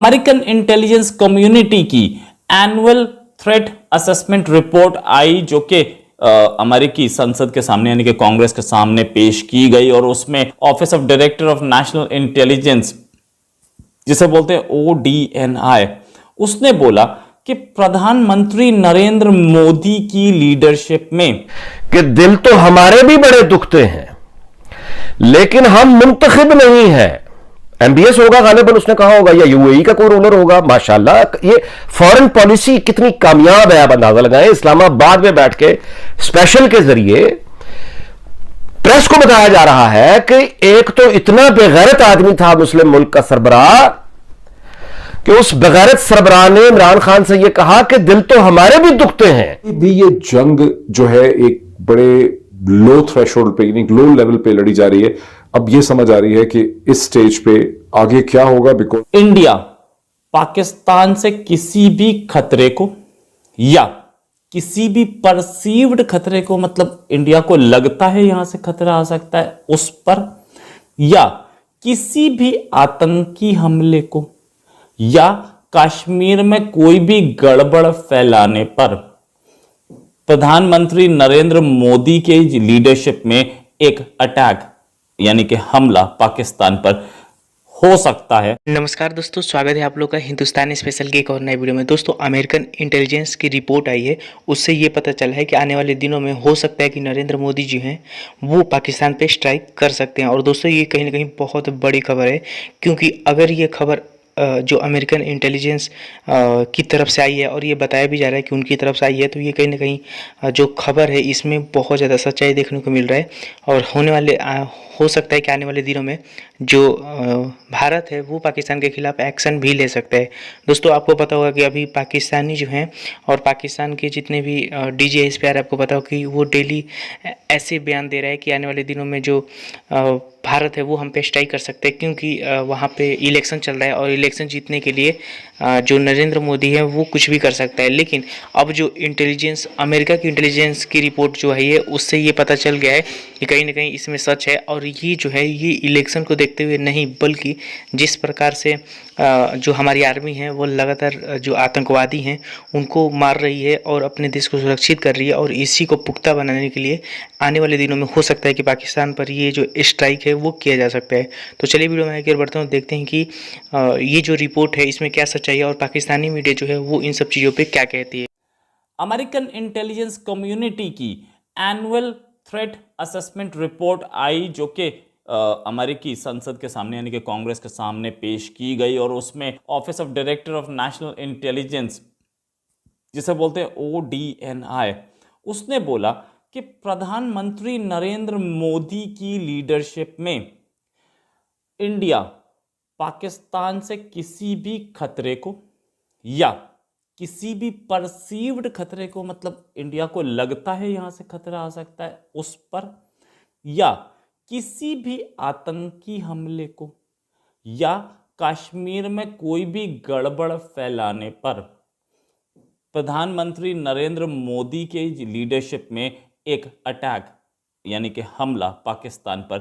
American intelligence community की annual threat assessment report आई, जो कि अमेरिकी संसद के सामने यानी कि कांग्रेस के सामने पेश की गई। और उसमें office of director of national intelligence, जिसे बोलते हैं ODNI, उसने बोला कि प्रधानमंत्री नरेंद्र मोदी की लीडरशिप में कि दिल तो हमारे भी बड़े दुखते हैं, लेकिन हम मुंतखब नहीं है। MBS होगा गालिबन, उसने कहा होगा, या UAE का कोई रूलर होगा। माशाल्लाह, ये फॉरेन पॉलिसी कितनी कामयाब है, आप अंदाजा लगाएं। इस्लामाबाद में बैठ के स्पेशल के जरिए प्रेस को बताया जा रहा है कि एक तो इतना बेगैरत आदमी था मुस्लिम मुल्क का सरबराह, कि उस बेगैरत सरबराह ने इमरान खान से यह कहा कि दिल तो हमारे भी दुखते हैं। भी ये जंग जो है एक बड़े लो थ्रेशोल्ड पे, यानी लो लेवल पे लड़ी जा रही है। अब ये समझ आ रही है कि इस स्टेज पे आगे क्या होगा, बिकॉज इंडिया पाकिस्तान से किसी भी खतरे को या किसी भी परसीव्ड खतरे को, मतलब इंडिया को लगता है यहां से खतरा आ सकता है उस पर, या किसी भी आतंकी हमले को, या कश्मीर में कोई भी गड़बड़ फैलाने पर प्रधानमंत्री नरेंद्र मोदी के लीडरशिप में एक अटैक यानी कि हमला पाकिस्तान पर हो सकता है। नमस्कार दोस्तों, स्वागत है आप लोग का हिंदुस्तानी स्पेशल की एक और नई वीडियो में। दोस्तों, अमेरिकन इंटेलिजेंस की रिपोर्ट आई है, उससे ये पता चला है कि आने वाले दिनों में हो सकता है कि नरेंद्र मोदी जी हैं वो पाकिस्तान पे स्ट्राइक कर सकते हैं। और दोस्तों, ये कहीं ना कहीं बहुत बड़ी खबर है, क्योंकि अगर ये खबर जो अमेरिकन इंटेलिजेंस की तरफ से आई है और ये बताया भी जा रहा है कि उनकी तरफ से आई है, तो ये कहीं ना कहीं जो खबर है इसमें बहुत ज़्यादा सच्चाई देखने को मिल रहा है। और हो सकता है कि आने वाले दिनों में जो भारत है वो पाकिस्तान के खिलाफ एक्शन भी ले सकता है। दोस्तों, आपको पता होगा कि अभी पाकिस्तानी जो हैं और पाकिस्तान के जितने भी DGSPR, आपको पता होगा कि वो डेली ऐसे बयान दे रहा है कि आने वाले दिनों में जो भारत है वो हम पे स्ट्राइक कर सकते हैं, क्योंकि वहाँ पे इलेक्शन चल रहा है और इलेक्शन जीतने के लिए जो नरेंद्र मोदी है वो कुछ भी कर सकता है। लेकिन अब जो इंटेलिजेंस, अमेरिका की इंटेलिजेंस की रिपोर्ट जो है, ये उससे ये पता चल गया है कि कहीं ना कहीं इसमें सच है। और ये जो है ये इलेक्शन को देखते हुए नहीं, बल्कि जिस प्रकार से जो हमारी आर्मी है वो लगातार जो आतंकवादी हैं उनको मार रही है और अपने देश को सुरक्षित कर रही है, और इसी को पुख्ता बनाने के लिए आने वाले दिनों में हो सकता है कि पाकिस्तान पर ये जो स्ट्राइक है वो किया जा सकता है। तो चलिए वीडियो में आगे बढ़ते हैं, देखते हैं कि ये जो रिपोर्ट है इसमें क्या सच्चाई है और पाकिस्तानी मीडिया जो है वो इन सब चीज़ों पर क्या कहती है। अमेरिकन इंटेलिजेंस कम्युनिटी की एनुअल थ्रेट असेसमेंट रिपोर्ट आई, जो कि अमेरिकी संसद के सामने यानी कि कांग्रेस के सामने पेश की गई। और उसमें office of director of national intelligence, जिसे बोलते हैं ODNI, उसने बोला कि प्रधानमंत्री नरेंद्र मोदी की लीडरशिप में इंडिया पाकिस्तान से किसी भी खतरे को या किसी भी परसीव्ड खतरे को, मतलब इंडिया को लगता है यहां से खतरा आ सकता है उस पर, या किसी भी आतंकी हमले को, या कश्मीर में कोई भी गड़बड़ फैलाने पर प्रधानमंत्री नरेंद्र मोदी के लीडरशिप में एक अटैक यानी कि हमला पाकिस्तान पर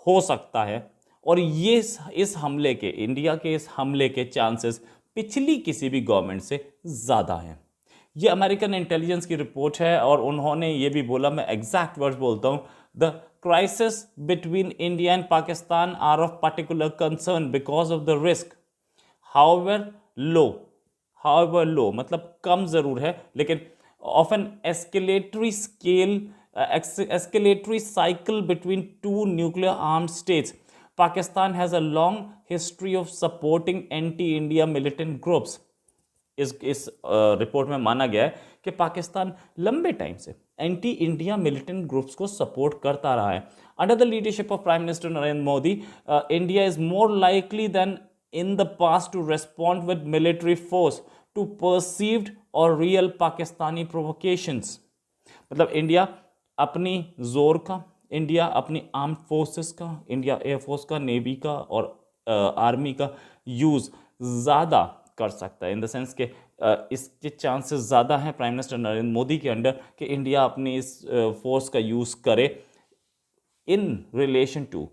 हो सकता है। और ये इस हमले के, इंडिया के इस हमले के चांसेस पिछली किसी भी गवर्नमेंट से ज़्यादा हैं। ये अमेरिकन इंटेलिजेंस की रिपोर्ट है और उन्होंने ये भी बोला, मैं एग्जैक्ट वर्ड्स बोलता हूँ, the crisis between India and Pakistan are of particular concern because of the risk, however low मतलब कम ज़रूर है, लेकिन of an escalatory cycle between two nuclear armed states, Pakistan has a long history of supporting anti-India militant groups. इस report में माना गया है कि पाकिस्तान लंबे टाइम से एंटी इंडिया मिलिटेंट ग्रुप्स को सपोर्ट करता रहा है। Under the leadership of prime minister Narendra Modi, India is more likely than in the past to respond with military force to perceived और रियल पाकिस्तानी प्रोवोकेशंस। मतलब इंडिया अपनी जोर का, इंडिया अपनी आर्म्ड फोर्सेस का, इंडिया एयरफोर्स का, नेवी का और आर्मी का यूज़ ज़्यादा कर सकता है, इन द सेंस के इसके चांसेस ज़्यादा हैं प्राइम मिनिस्टर नरेंद्र मोदी के अंडर कि इंडिया अपनी इस फोर्स का यूज़ करे in relation to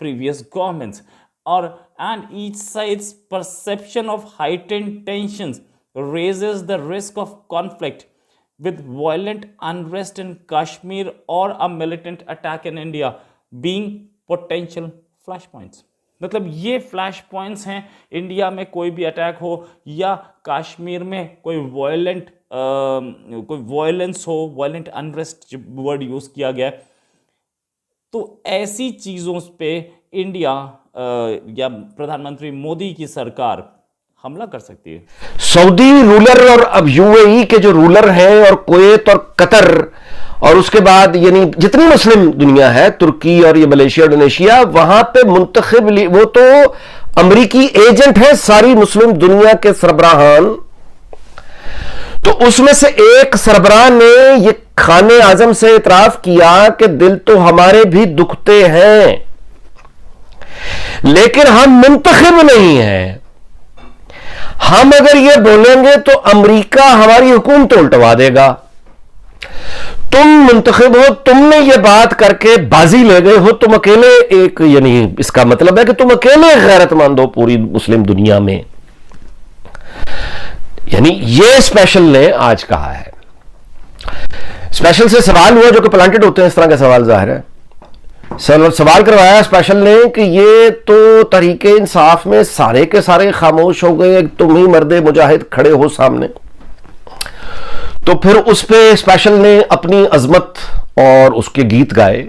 previous governments. or and each side's perception of heightened tensions raises the risk of conflict with violent unrest in Kashmir or a militant attack in India being potential flashpoints. मतलब ये flash points हैं, India में कोई भी attack हो या कश्मीर में कोई वायलेंस हो, वायलेंट अनरेस्ट वर्ड यूज किया गया, तो ऐसी चीज़ों पे इंडिया या प्रधानमंत्री मोदी की सरकार हमला कर सकती है। सऊदी रूलर और अब यूएई के जो रूलर हैं और कुवैत और कतर और उसके बाद यानी जितनी मुस्लिम दुनिया है, तुर्की और ये मलेशिया इंडोनेशिया, वहां पे मुंतखब वो तो अमरीकी एजेंट है सारी मुस्लिम दुनिया के सरबराहान। तो उसमें से एक सरबराह ने ये खाने आजम से इतराफ किया कि दिल तो हमारे भी दुखते हैं लेकिन हम मुंतखब नहीं हैं। हम अगर ये बोलेंगे तो अमेरिका हमारी हुकूमत उल्टवा देगा। तुम मुंतखब हो, तुमने ये बात करके बाजी ले गए हो, तुम अकेले एक, यानी इसका मतलब है कि तुम अकेले गैरतमंद हो पूरी मुस्लिम दुनिया में। यानी ये स्पेशल ने आज कहा है। स्पेशल से सवाल हुआ जो कि प्लांटेड होते हैं इस तरह के सवाल, जाहिर है सवाल करवाया स्पेशल ने कि ये तो तहरीके इंसाफ में सारे के सारे खामोश हो गए, तुम ही मर्दे मुजाहिद खड़े हो सामने। तो फिर उस पे स्पेशल ने अपनी अजमत और उसके गीत गाए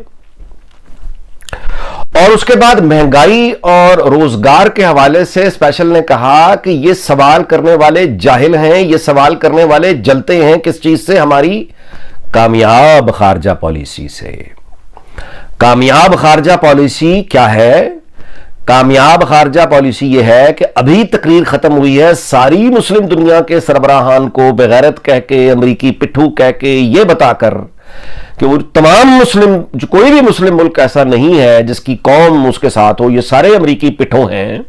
और उसके बाद महंगाई और रोजगार के हवाले से स्पेशल ने कहा कि ये सवाल करने वाले जाहिल हैं, ये सवाल करने वाले जलते हैं किस चीज से? हमारी कामयाब खारजा पॉलिसी से। कामयाब खारजा पॉलिसी क्या है? कामयाब खारजा पॉलिसी यह है कि अभी तकरीर खत्म हुई है, सारी मुस्लिम दुनिया के सरबराहान को बेगैरत कह के, अमरीकी पिट्ठू कह के, यह बताकर कि वो तमाम मुस्लिम, जो कोई भी मुस्लिम मुल्क ऐसा नहीं है जिसकी कौम उसके साथ हो, ये सारे अमरीकी पिट्ठू हैं।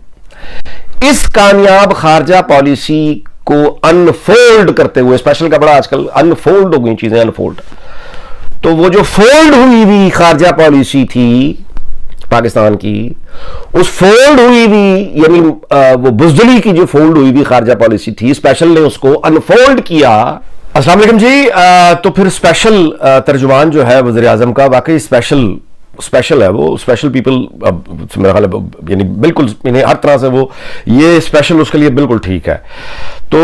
इस कामयाब खारजा पॉलिसी को अनफोल्ड करते हुए, स्पेशल का बड़ा आजकल अनफोल्ड हो गई चीजें, अनफोल्ड। तो वो जो फोल्ड हुई हुई खारजा पॉलिसी थी पाकिस्तान की, उस फोल्ड हुई हुई यानी वो बुज़दिली की जो फोल्ड हुई हुई खारजा पॉलिसी थी, स्पेशल ने उसको अनफोल्ड किया। अस्सलाम वालेकुम जी। तो फिर स्पेशल तर्जुमान जो है वज़ीर आज़म का, वाकई स्पेशल है वो। स्पेशल पीपल मेरा ख्याल है यानी बिल्कुल हर तरह से वो ये स्पेशल उसके लिए बिल्कुल ठीक है। तो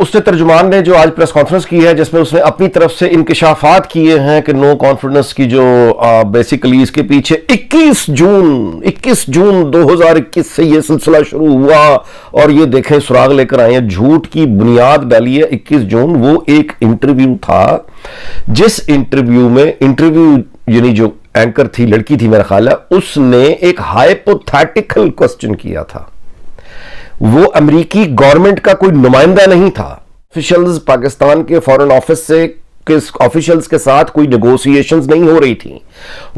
उसने तर्जुमान ने जो आज प्रेस कॉन्फ्रेंस की है जिसमें उसने अपनी तरफ से इंकिशाफात किए हैं कि नो कॉन्फिडेंस की जो बेसिकली इसके पीछे 21 जून 2021 से ये सिलसिला शुरू हुआ और ये देखें सुराग लेकर आए हैं, झूठ की बुनियाद डाली है 21 जून। वो एक इंटरव्यू था जिस इंटरव्यू यानी जो एंकर थी, लड़की थी मेरा ख्याल है, उसने एक हाइपोथेटिकल क्वेश्चन किया था। वो अमेरिकी गवर्नमेंट का कोई नुमाइंदा नहीं था। ऑफिशियल्स पाकिस्तान के फॉरेन ऑफिस से ऑफिशियल्स के साथ कोई नेगोशिएशंस नहीं हो रही थी।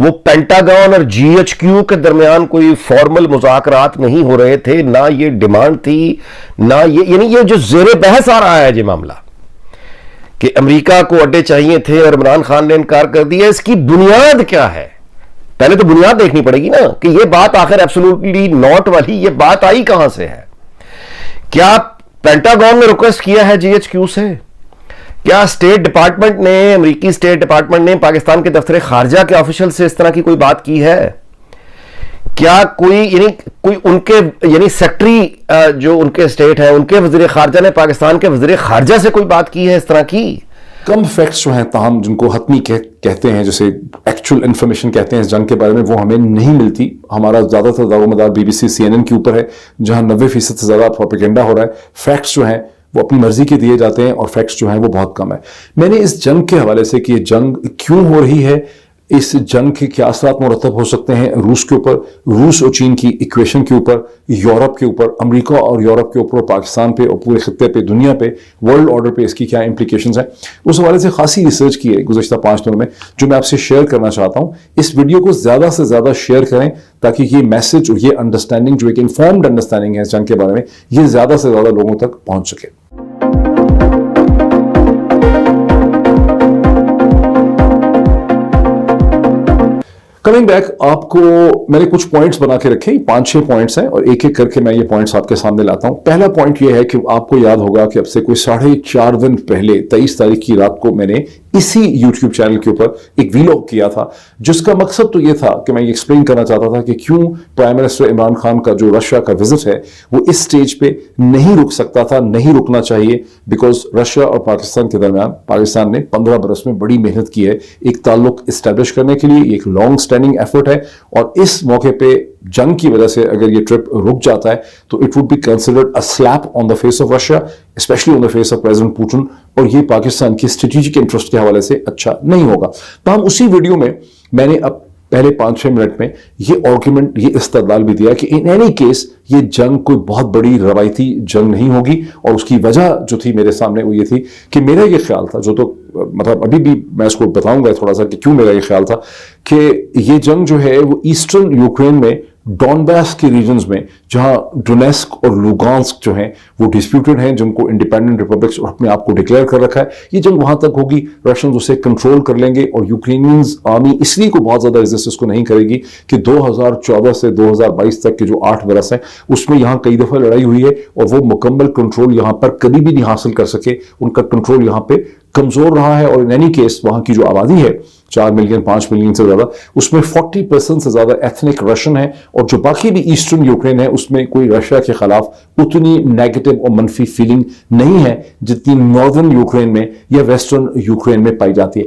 वो पेंटागन और जीएचक्यू के दरमियान कोई फॉर्मल मुज़ाकरात नहीं हो रहे थे, ना ये डिमांड थी, ना ये जो ज़ेरे बहस आ रहा है ये मामला कि अमेरिका को अड्डे चाहिए थे और इमरान खान ने इनकार कर दिया। इसकी बुनियाद क्या है? पहले तो बुनियाद देखनी पड़ेगी ना कि ये बात आखिर एब्सोल्युटली नॉट वाली ये बात आई कहां से है। क्या पेंटागन ने रिक्वेस्ट किया है जीएचक्यू से? क्या स्टेट डिपार्टमेंट ने, अमेरिकी स्टेट डिपार्टमेंट ने पाकिस्तान के दफ्तर खारजा के ऑफिशियल से इस तरह की कोई बात की है? क्या कोई उनके यानी सेक्रेटरी जो उनके स्टेट है, उनके वजीर खारजा ने पाकिस्तान के वजीर खारजा से कोई बात की है इस तरह की? कम फैक्ट्स जो हैं ताहम जिनको हतमी कहते हैं, जैसे एक्चुअल इंफॉर्मेशन कहते हैं इस जंग के बारे में, वो हमें नहीं मिलती। हमारा ज्यादातर दारोमदार BBC CNN के ऊपर है जहां 90% से ज्यादा प्रोपेगेंडा हो रहा है। फैक्ट्स जो हैं वो अपनी मर्जी के दिए जाते हैं और फैक्ट्स जो हैं वो बहुत कम है। मैंने इस जंग के हवाले से कि ये जंग क्यों हो रही है, इस जंग के क्या असरात मुरतब हो सकते हैं रूस के ऊपर, रूस और चीन की इक्वेशन के ऊपर, यूरोप के ऊपर, अमेरिका और यूरोप के ऊपर, पाकिस्तान पे और पूरे खित्ते पे, दुनिया पे, वर्ल्ड ऑर्डर पे इसकी क्या इंप्लीकेशंस हैं, उस हवाले से खासी रिसर्च की है गुज़श्ता 5 दिनों में जो मैं आपसे शेयर करना चाहता हूँ। इस वीडियो को ज़्यादा से ज़्यादा शेयर करें ताकि ये मैसेज और ये अंडरस्टैंडिंग जो एक इन्फॉर्म्ड अंडरस्टैंडिंग है इस जंग के बारे में, ये ज़्यादा से ज़्यादा लोगों तक पहुँच सके। कमिंग बैक, आपको मैंने कुछ पॉइंट्स बना के रखे, 5-6 पॉइंट्स हैं और एक एक करके मैं ये पॉइंट्स आपके सामने लाता हूं। पहला पॉइंट ये है कि आपको याद होगा कि अब से कोई 4.5 दिन पहले 23 तारीख की रात को मैंने इसी YouTube चैनल के ऊपर एक वीलॉग किया था, जिसका मकसद तो ये था कि मैं ये एक्सप्लेन करना चाहता था कि क्यों प्राइम मिनिस्टर इमरान खान का जो रशिया का विजिट है वो इस स्टेज पे नहीं रुक सकता था, नहीं रुकना चाहिए, बिकॉज रशिया और पाकिस्तान के दरमियान पाकिस्तान ने 15 बरस में बड़ी मेहनत की है एक ताल्लुक इस्टेब्लिश करने के लिए, एक लॉन्ग स्टैंडिंग एफर्ट है, और इस मौके पे जंग की वजह से अगर ये ट्रिप रुक जाता है तो it would be considered a slap on the face of Russia, specially on the face of president Putin, और ये पाकिस्तान की स्ट्रेटेजिक इंटरेस्ट के हवाले से अच्छा नहीं होगा। तो हम उसी वीडियो में मैंने अब पहले 5-6 मिनट में ये आर्गुमेंट, ये इस्तदलाल भी दिया कि इन एनी केस ये जंग कोई बहुत बड़ी रवायती जंग नहीं होगी, और उसकी वजह जो थी मेरे सामने वो ये थी कि मेरा ये ख्याल था, जो तो मतलब अभी भी मैं इसको बताऊंगा थोड़ा सा कि क्यों मेरा ये ख्याल था, कि ये जंग जो है वो ईस्टर्न यूक्रेन में डॉनबास के रीजन्स में, जहां डोनेस्क और लुगांस्क जो हैं वो डिस्प्यूटेड हैं, जिनको इंडिपेंडेंट रिपब्लिक्स अपने आप को डिक्लेयर कर रखा है, ये जंग वहां तक होगी, रशियंस उसे कंट्रोल कर लेंगे, और यूक्रेनियंस आर्मी इसलिए को बहुत ज्यादा रेजिस्टेंस को नहीं करेगी कि 2014 से 2022 तक के जो 8 बरस हैं उसमें यहां कई दफा लड़ाई हुई है, और वो मुकम्मल कंट्रोल यहां पर कभी भी नहीं हासिल कर सके, उनका कंट्रोल यहां पे कमजोर रहा है। और इन एनी केस वहां की जो आबादी है 4 मिलियन 5 मिलियन से ज्यादा, उसमें 40% से ज्यादा एथनिक रशियन है, और जो बाकी भी ईस्टर्न यूक्रेन है उसमें कोई रशिया के खिलाफ उतनी नेगेटिव और मनफी फीलिंग नहीं है जितनी नॉर्दर्न यूक्रेन में या वेस्टर्न यूक्रेन में पाई जाती है।